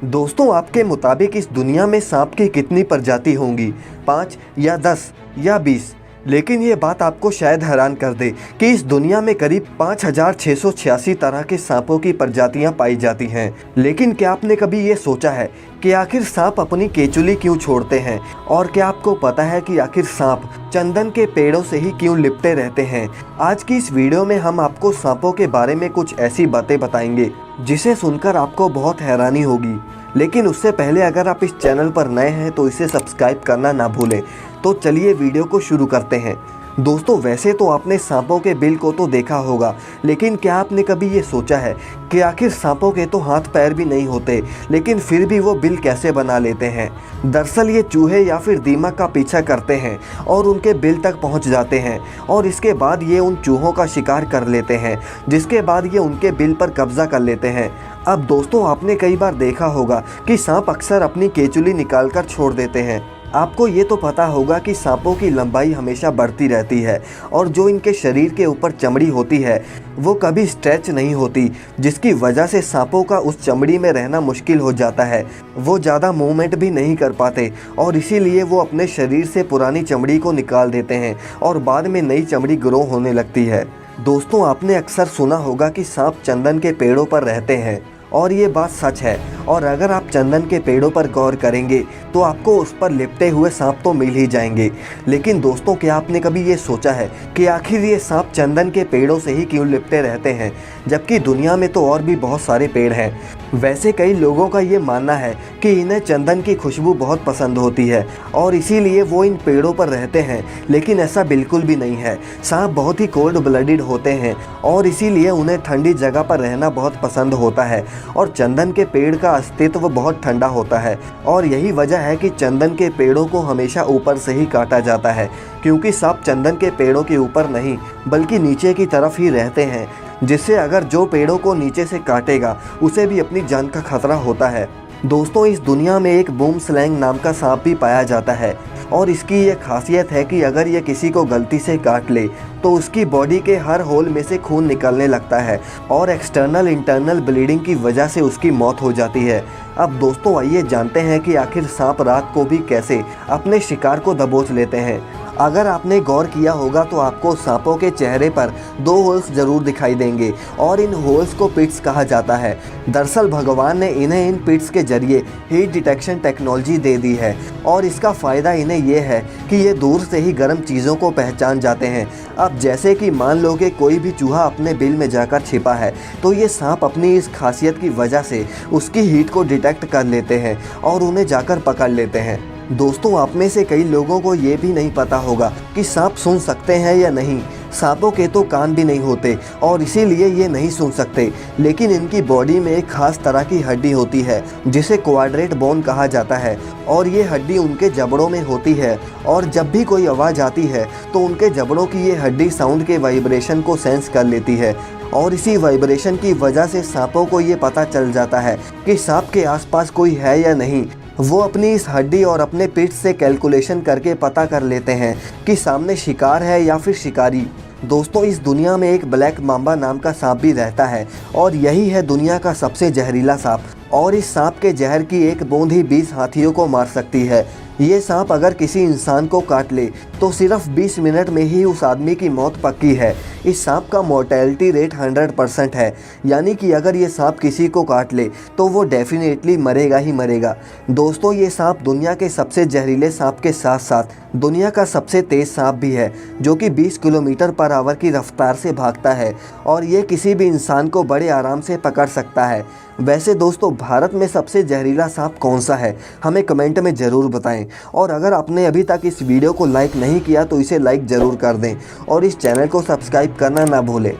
दोस्तों, आपके मुताबिक इस दुनिया में सांप की कितनी प्रजाति होंगी? 5 या 10 या 20? लेकिन ये बात आपको शायद हैरान कर दे कि इस दुनिया में करीब 5686 तरह के सांपों की प्रजातियां पाई जाती हैं। लेकिन क्या आपने कभी ये सोचा है कि आखिर सांप अपनी केचुली क्यों छोड़ते हैं? और क्या आपको पता है कि आखिर सांप चंदन के पेड़ों से ही क्यों लिपटे रहते हैं? आज की इस वीडियो में हम आपको सांपों के बारे में कुछ ऐसी बातें बताएंगे जिसे सुनकर आपको बहुत हैरानी होगी। लेकिन उससे पहले अगर आप इस चैनल पर नए हैं तो इसे सब्सक्राइब करना ना भूलें। तो चलिए वीडियो को शुरू करते हैं। दोस्तों, वैसे तो आपने सांपों के बिल को तो देखा होगा, लेकिन क्या आपने कभी ये सोचा है कि आखिर सांपों के तो हाथ पैर भी नहीं होते, लेकिन फिर भी वो बिल कैसे बना लेते हैं? दरअसल ये चूहे या फिर दीमक का पीछा करते हैं और उनके बिल तक पहुंच जाते हैं और इसके बाद ये उन चूहों का शिकार कर लेते हैं, जिसके बाद ये उनके बिल पर कब्जा कर लेते हैं। अब दोस्तों, आपने कई बार देखा होगा कि सांप अक्सर अपनी केचुली निकाल कर छोड़ देते हैं। आपको ये तो पता होगा कि सांपों की लंबाई हमेशा बढ़ती रहती है और जो इनके शरीर के ऊपर चमड़ी होती है वो कभी स्ट्रेच नहीं होती, जिसकी वजह से सांपों का उस चमड़ी में रहना मुश्किल हो जाता है। वो ज़्यादा मूवमेंट भी नहीं कर पाते और इसीलिए वो अपने शरीर से पुरानी चमड़ी को निकाल देते हैं और बाद में नई चमड़ी ग्रो होने लगती है। दोस्तों, आपने अक्सर सुना होगा कि सांप चंदन के पेड़ों पर रहते हैं और ये बात सच है। और अगर आप चंदन के पेड़ों पर गौर करेंगे तो आपको उस पर लिपटे हुए सांप तो मिल ही जाएंगे। लेकिन दोस्तों, क्या आपने कभी ये सोचा है कि आखिर ये सांप चंदन के पेड़ों से ही क्यों लिपटे रहते हैं, जबकि दुनिया में तो और भी बहुत सारे पेड़ हैं? वैसे कई लोगों का ये मानना है कि इन्हें चंदन की खुशबू बहुत पसंद होती है और इसीलिए वो इन पेड़ों पर रहते हैं, लेकिन ऐसा बिल्कुल भी नहीं है। सांप बहुत ही कोल्ड ब्लडेड होते हैं और इसीलिए उन्हें ठंडी जगह पर रहना बहुत पसंद होता है और चंदन के पेड़ का अस्तित्व बहुत ठंडा होता है। और यही वजह है कि चंदन के पेड़ों को हमेशा ऊपर से ही काटा जाता है, क्योंकि सांप चंदन के पेड़ों के ऊपर नहीं बल्कि नीचे की तरफ ही रहते हैं, जिससे अगर जो पेड़ों को नीचे से काटेगा उसे भी अपनी जान का खतरा होता है। दोस्तों, इस दुनिया में एक बूम स्लैंग नाम का सांप भी पाया जाता है और इसकी ये खासियत है कि अगर ये किसी को गलती से काट ले तो उसकी बॉडी के हर होल में से खून निकलने लगता है और एक्सटर्नल इंटरनल ब्लीडिंग की वजह से उसकी मौत हो जाती है। अब दोस्तों, आइए जानते हैं कि आखिर सांप रात को भी कैसे अपने शिकार को दबोच लेते हैं। अगर आपने गौर किया होगा तो आपको सांपों के चेहरे पर 2 होल्स जरूर दिखाई देंगे और इन होल्स को पिट्स कहा जाता है। दरअसल भगवान ने इन्हें इन पिट्स के जरिए हीट डिटेक्शन टेक्नोलॉजी दे दी है और इसका फ़ायदा इन्हें ये है कि ये दूर से ही गर्म चीज़ों को पहचान जाते हैं। अब जैसे कि मान लो कि कोई भी चूहा अपने बिल में जाकर छिपा है तो ये सांप अपनी इस खासियत की वजह से उसकी हीट को डिटेक्ट कर लेते हैं और उन्हें जाकर पकड़ लेते हैं। दोस्तों, आप में से कई लोगों को ये भी नहीं पता होगा कि सांप सुन सकते हैं या नहीं। सांपों के तो कान भी नहीं होते और इसीलिए ये नहीं सुन सकते, लेकिन इनकी बॉडी में एक खास तरह की हड्डी होती है जिसे क्वाड्रेट बोन कहा जाता है और ये हड्डी उनके जबड़ों में होती है और जब भी कोई आवाज़ आती है तो उनके जबड़ों की ये हड्डी साउंड के वाइब्रेशन को सेंस कर लेती है और इसी वाइब्रेशन की वजह से सांपों को ये पता चल जाता है कि सांप के आसपास कोई है या नहीं। वो अपनी इस हड्डी और अपने पीठ से कैलकुलेशन करके पता कर लेते हैं कि सामने शिकार है या फिर शिकारी। दोस्तों, इस दुनिया में एक ब्लैक मांबा नाम का सांप भी रहता है और यही है दुनिया का सबसे जहरीला सांप और इस सांप के जहर की एक बूंद ही 20 हाथियों को मार सकती है। ये सांप अगर किसी इंसान को काट ले तो सिर्फ 20 मिनट में ही उस आदमी की मौत पक्की है। इस सांप का मोर्टेलिटी रेट 100% है, यानी कि अगर ये सांप किसी को काट ले तो वो डेफिनेटली मरेगा ही मरेगा। दोस्तों, ये सांप दुनिया के सबसे जहरीले सांप के साथ साथ दुनिया का सबसे तेज़ सांप भी है, जो कि 20 किलोमीटर पर आवर की रफ्तार से भागता है और ये किसी भी इंसान को बड़े आराम से पकड़ सकता है। वैसे दोस्तों, भारत में सबसे जहरीला सांप कौन सा है, हमें कमेंट में ज़रूर बताएं। और अगर आपने अभी तक इस वीडियो को लाइक नहीं किया तो इसे लाइक ज़रूर कर दें और इस चैनल को सब्सक्राइब करना ना भूलें।